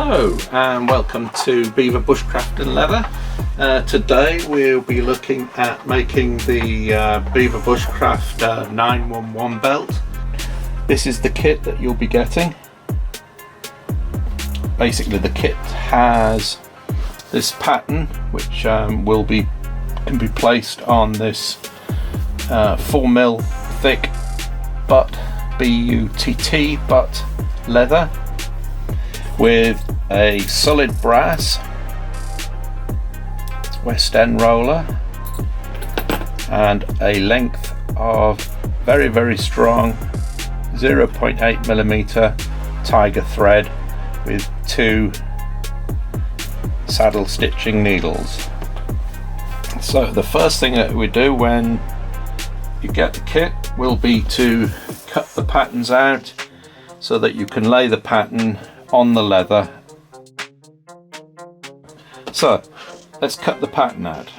Hello and welcome to Beaver Bushcraft Leather. Today we'll be looking at making the Beaver Bushcraft 911 belt. This is the kit that you'll be getting. Basically the kit has this pattern which can be placed on this 4mm thick butt, B-U-T-T butt leather with a solid brass West End roller and a length of very strong 0.8mm tiger thread with 2 saddle stitching needles. So the first thing that we do when you get the kit will be to cut the patterns out so that you can lay the pattern on the leather. So let's cut the pattern out.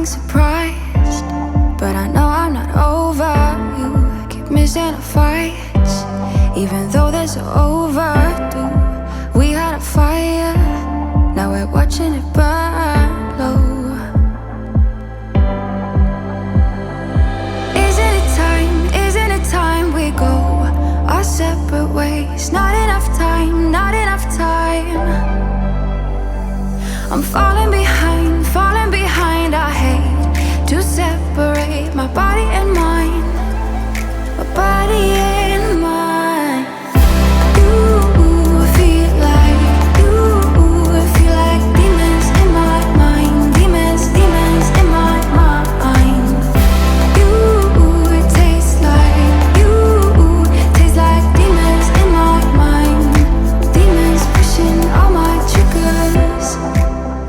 acting surprised, but I know I'm not over you. Keep missing our fights, even though they're so overdue. We had a fire, now we're watching it burn low. Isn't it time we go our separate ways? Not enough time, not enough time. I'm falling behind, I hate to separate my body and mind, my body and mind. You feel like demons in my mind, demons in my mind. You taste like demons in my mind, demons pushing all my triggers.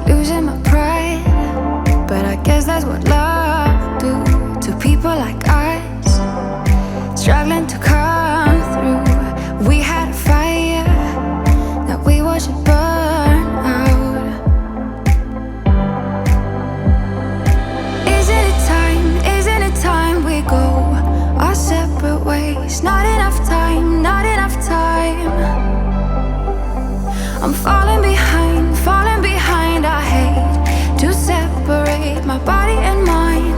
Losing my pride, but I guess that's what love do to people like us, struggling to come through. We had a fire that we watched it burn out. Isn't it time we go our separate ways? Not enough time, not enough time. I'm falling behind, I hate to separate my body and mind,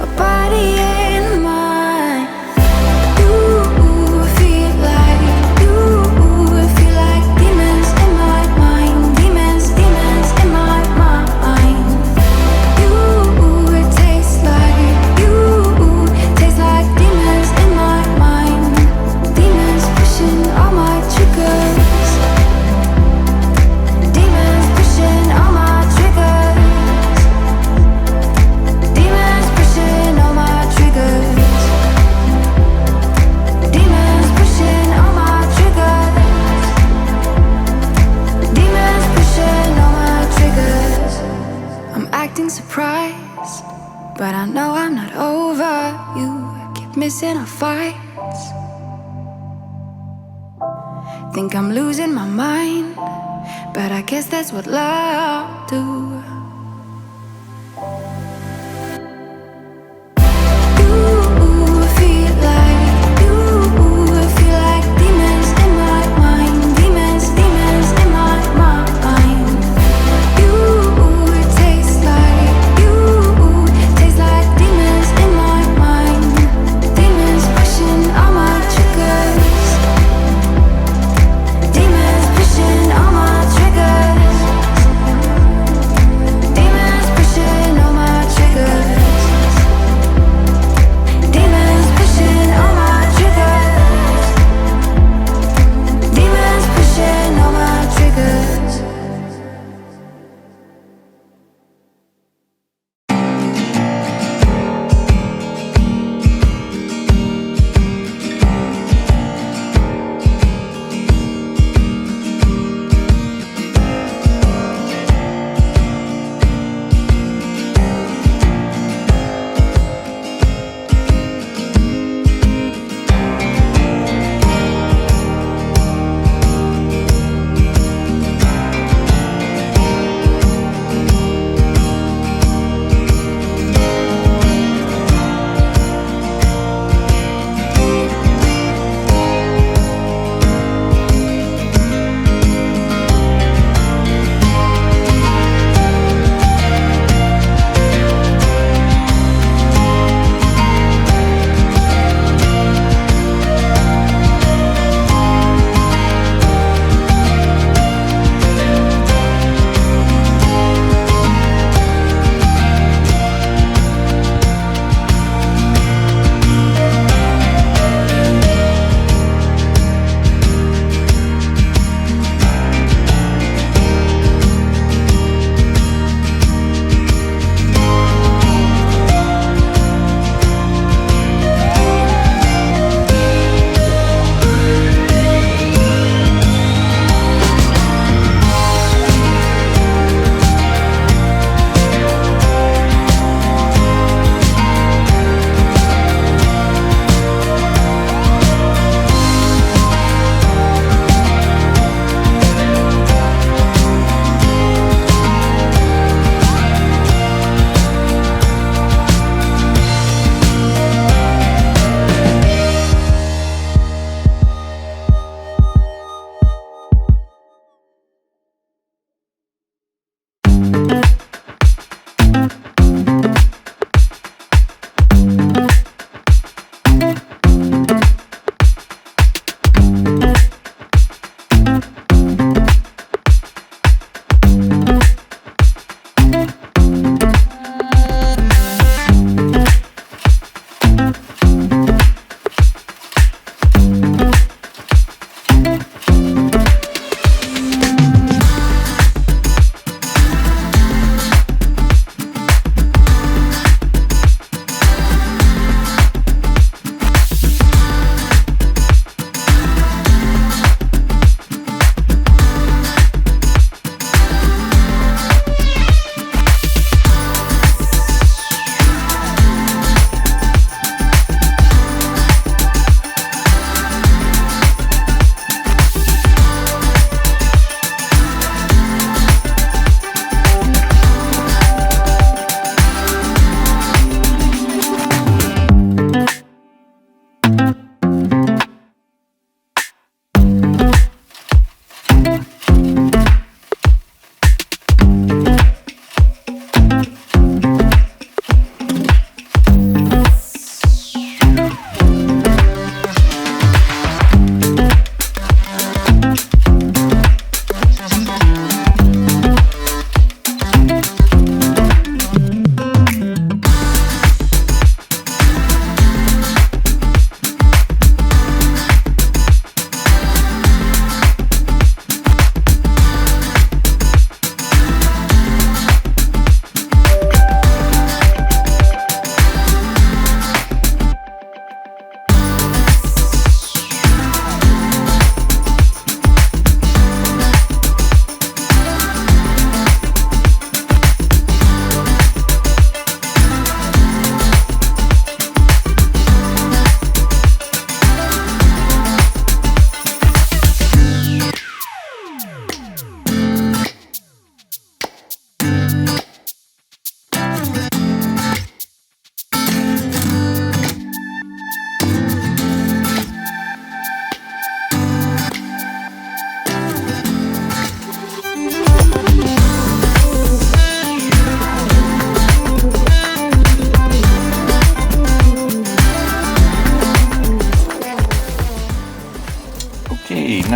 my body and mind. You feel like demons in my mind, demons in my mind. You taste like demons in my mind, demons pushing all my triggers. Demons pushing all my triggers. Demons pushing all my triggers. Demons pushing all my triggers. Demons pushing all my triggers. I'm acting surprised, but I know I'm not over you. Keep missing our fights. Think I'm losing my mind, but I guess that's what love do. You feel like demons in my mind, demons in my mind. You taste like demons in my mind, demons pushing all my triggers. Demons pushing all my triggers.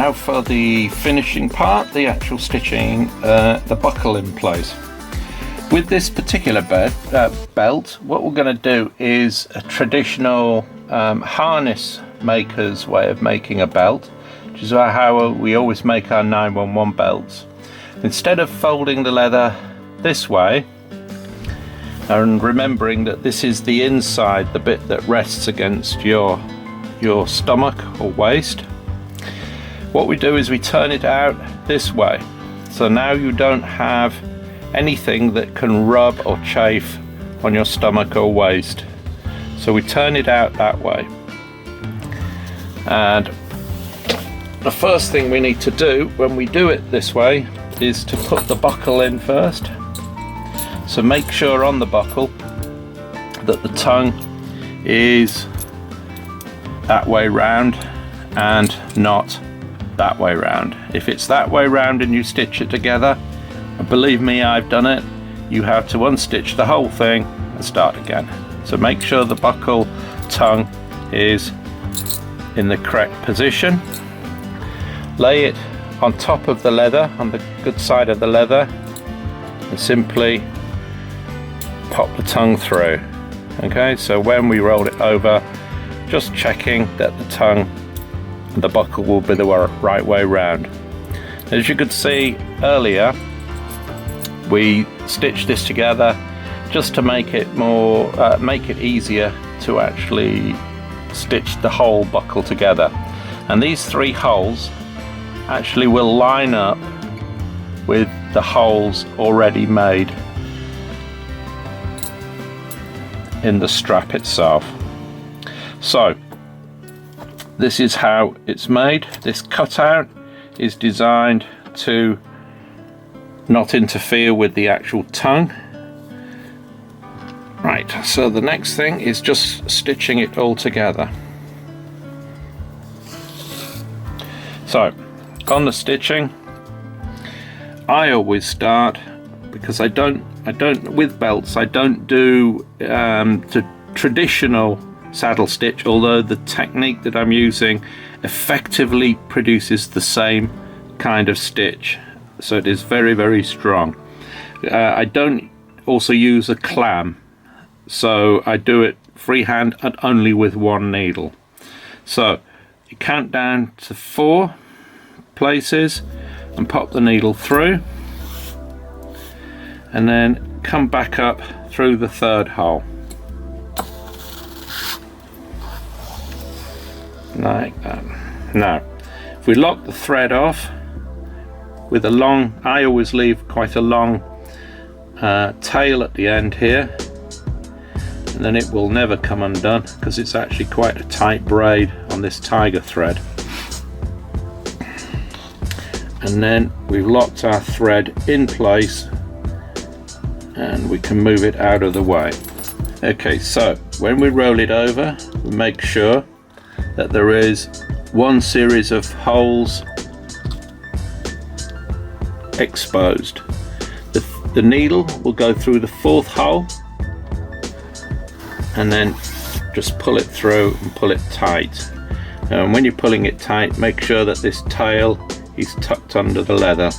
now for the finishing part, the actual stitching the buckle in place. With this particular belt, what we're going to do is a traditional harness maker's way of making a belt, which is how we always make our 911 belts. Instead of folding the leather this way, and remembering that this is the inside, the bit that rests against your stomach or waist, what we do is we turn it out this way. So now you don't have anything that can rub or chafe on your stomach or waist. So we turn it out that way. And the first thing we need to do when we do it this way is to put the buckle in first. So make sure on the buckle that the tongue is that way round and not that way round. If it's that way round and you stitch it together, and believe me, I've done it, you have to unstitch the whole thing and start again. So make sure the buckle tongue is in the correct position. Lay it on top of the leather, on the good side of the leather, and simply pop the tongue through. Okay, so when we roll it over, just checking that the tongue and the buckle will be the right way round. As you could see earlier, we stitched this together just to make it more, make it easier to actually stitch the whole buckle together. And these 3 holes actually will line up with the holes already made in the strap itself. So this is how it's made. This cutout is designed to not interfere with the actual tongue. Right, so the next thing is just stitching it all together. So on the stitching, I always start, because I don't with belts, I don't do the traditional saddle stitch, although the technique that I'm using effectively produces the same kind of stitch, so it is very, very strong. I don't also use a clam, so I do it freehand and only with 1 needle. So you count down to 4 places and pop the needle through, and then come back up through the 3rd hole like that. Now if we lock the thread off with a long, I always leave quite a long tail at the end here, and then it will never come undone because it's actually quite a tight braid on this tiger thread. And then we've locked our thread in place and we can move it out of the way. Okay, so when we roll it over, we make sure that there is 1 series of holes exposed. The needle will go through the 4th hole and then just pull it through and pull it tight. And when you're pulling it tight, make sure that this tail is tucked under the leather.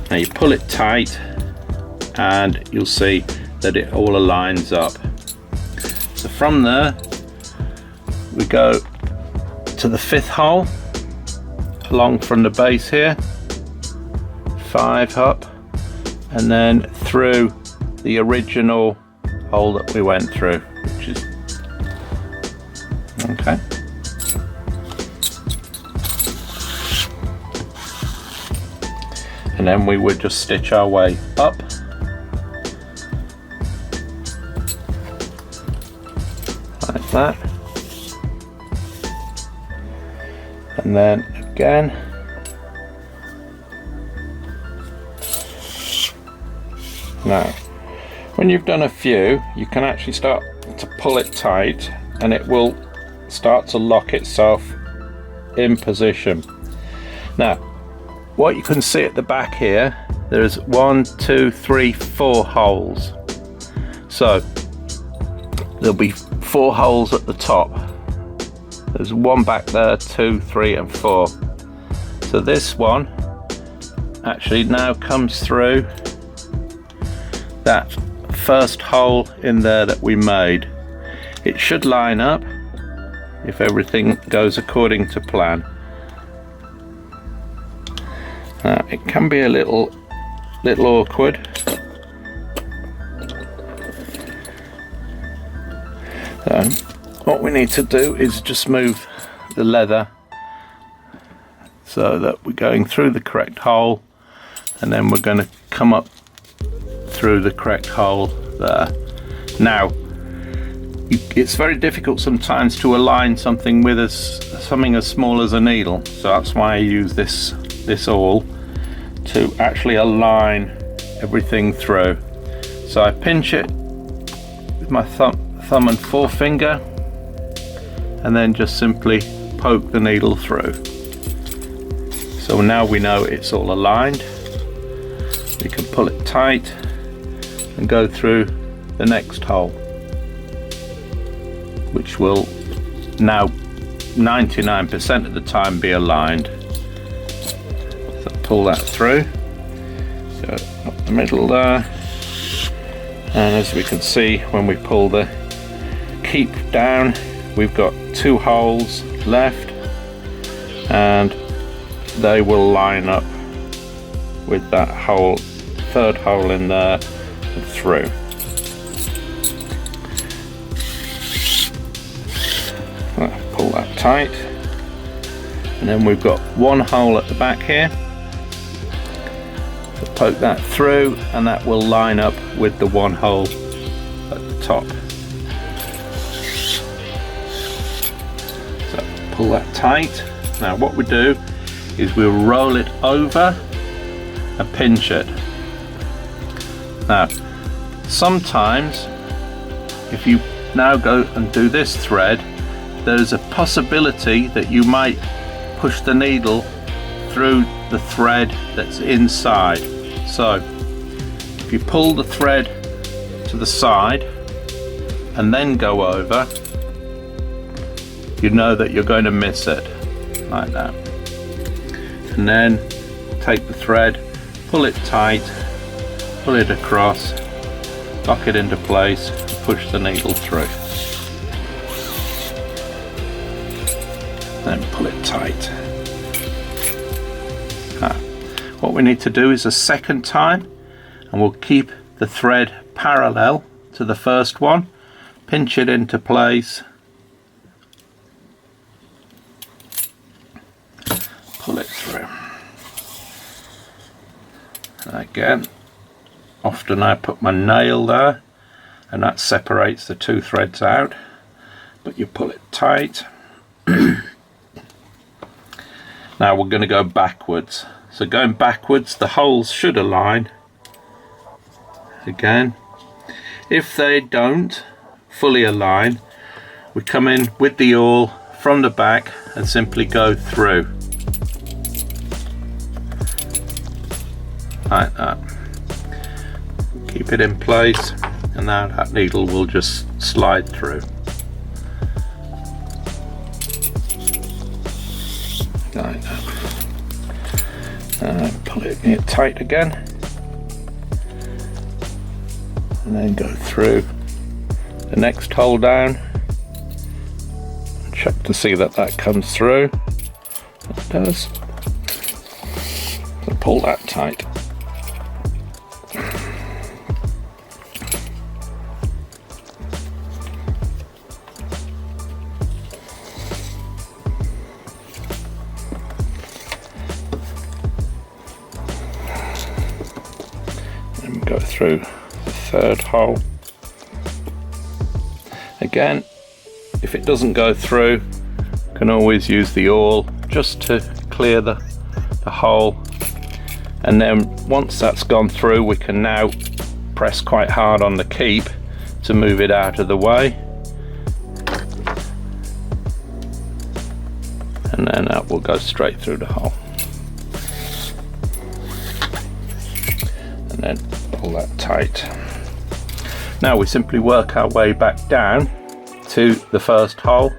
Now you pull it tight and you'll see that it all aligns up. So from there we go to the 5th hole along from the base here, 5 up, and then through the original hole that we went through, which is okay. And then we would just stitch our way up like that, and then again. Now when you've done a few, you can actually start to pull it tight and it will start to lock itself in position. Now what you can see at the back here, there's 1, 2, 3, 4 holes. So there'll be 4 holes at the top. There's 1 back there, 2, 3 and 4. So this one actually now comes through that first hole in there that we made. It should line up if everything goes according to plan. It can be a little awkward. So what we need to do is just move the leather so that we're going through the correct hole, and then we're going to come up through the correct hole there. Now it's very difficult sometimes to align something with something as small as a needle, so that's why I use this awl to actually align everything through. So I pinch it with my thumb and forefinger, and then just simply poke the needle through. So now we know it's all aligned. We can pull it tight and go through the next hole, which will now 99% of the time be aligned. So pull that through, go up the middle there, and as we can see, when we pull the keep down, we've got 2 holes left, and they will line up with that hole, 3rd hole in there, and through. Pull that tight, and then we've got 1 hole at the back here. So poke that through, and that will line up with the 1 hole at the top. So pull that tight. Now what we do is we'll roll it over and pinch it. Now sometimes if you now go and do this thread, there's a possibility that you might push the needle through the thread that's inside. So if you pull the thread to the side and then go over, you know that you're going to miss it, like that. And then take the thread, pull it tight, pull it across, lock it into place, push the needle through. Then pull it tight. What we need to do is a second time, and we'll keep the thread parallel to the first one, pinch it into place, pull it through. And again, often I put my nail there and that separates the 2 threads out, but you pull it tight. Now we're going to go backwards. So going backwards, the holes should align. Again, if they don't fully align, we come in with the awl from the back and simply go through. Like that. Keep it in place, and now that needle will just slide through. Like that. Pull it tight again, and then go through the next hole down. Check to see that that comes through. It does. So pull that tight. Go through the 3rd hole. Again, if it doesn't go through, you can always use the awl just to clear the hole, and then once that's gone through, we can now press quite hard on the keep to move it out of the way, and then that will go straight through the hole. And then pull that tight. Now we simply work our way back down to the first hole,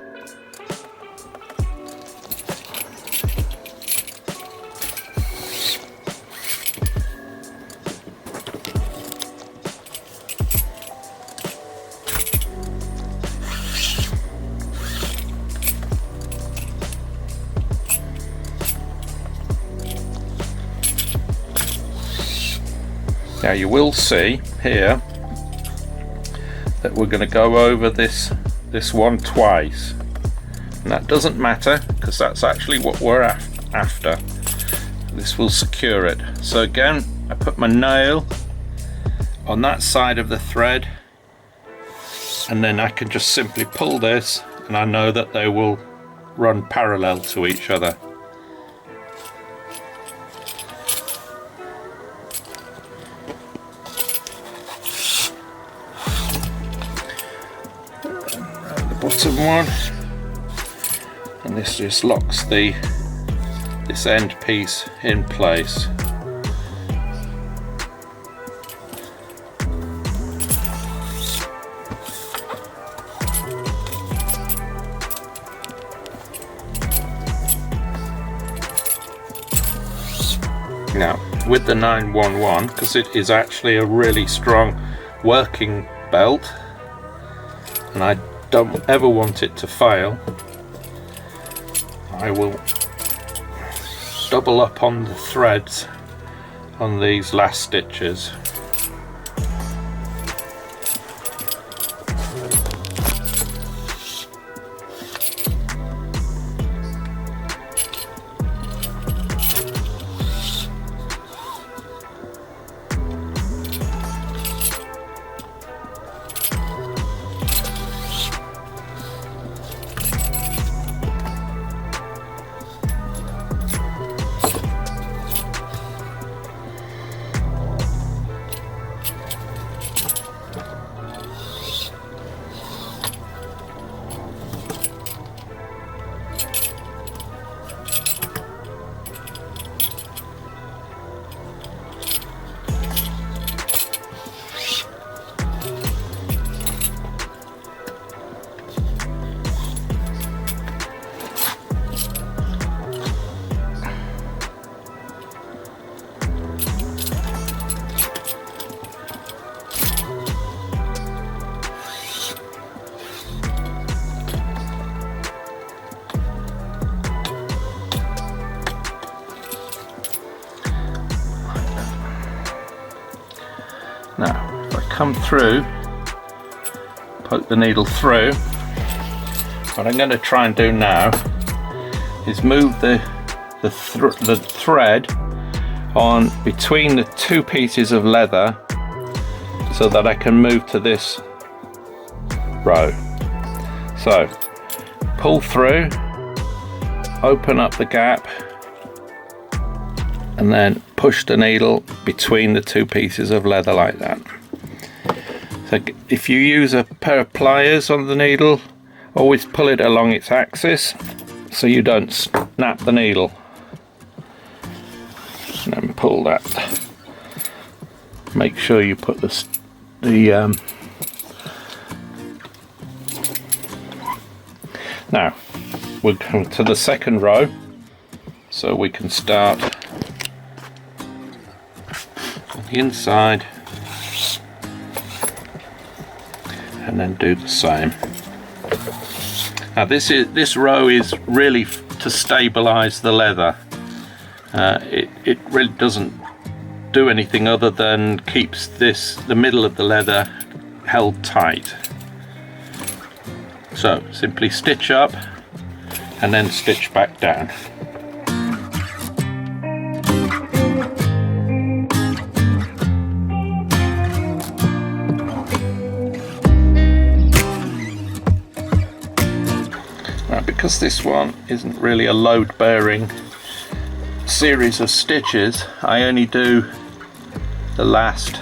Now you will see here that we're going to go over this one twice, and that doesn't matter because that's actually what we're after. This will secure it. So again, I put my nail on that side of the thread, and then I can just simply pull this, and I know that they will run parallel to each other. And the bottom one, and this just locks this end piece in place. Now with the 911, because it is actually a really strong working belt and I don't ever want it to fail, I will double up on the threads on these last stitches. Now, if I come through, poke the needle through, what I'm going to try and do now is move the thread on between the two pieces of leather so that I can move to this row. So, pull through, open up the gap, and then push the needle between the two pieces of leather like that. So if you use a pair of pliers on the needle, always pull it along its axis so you don't snap the needle. And then pull that. Make sure you put now we'll come to the second row, so we can start on the inside and then do the same. Now this row is really to stabilize the leather. It really doesn't do anything other than keeps the middle of the leather held tight. So simply stitch up and then stitch back down. Now, because this one isn't really a load-bearing series of stitches, I only do the last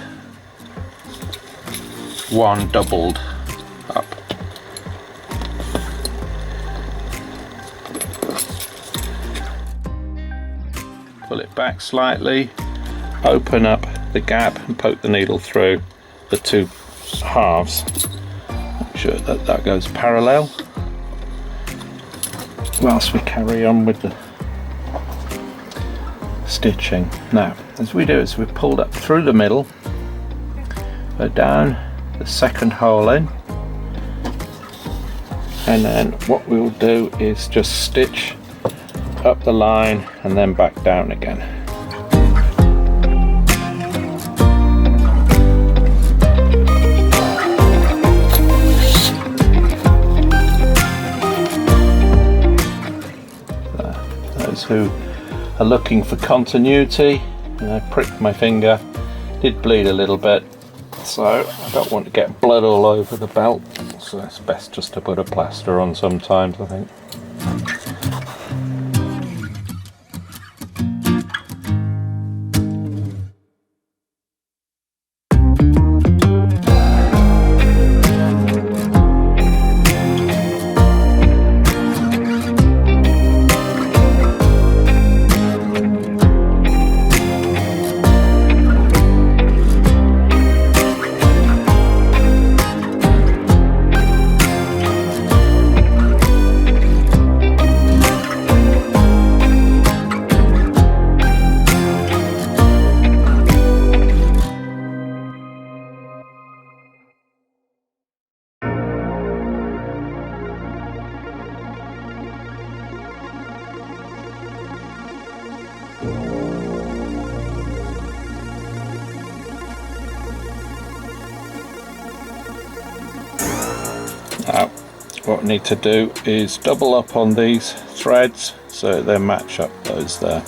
one doubled up. Pull it back slightly, open up the gap and poke the needle through the two halves. Make sure that that goes parallel whilst we carry on with the stitching. Now, as we do is we pulled up through the middle, go down the second hole in, and then what we'll do is just stitch up the line and then back down again. who are looking for continuity. And I pricked my finger, did bleed a little bit, so I don't want to get blood all over the belt, so it's best just to put a plaster on sometimes, I think. Now, what I need to do is double up on these threads so they match up those there.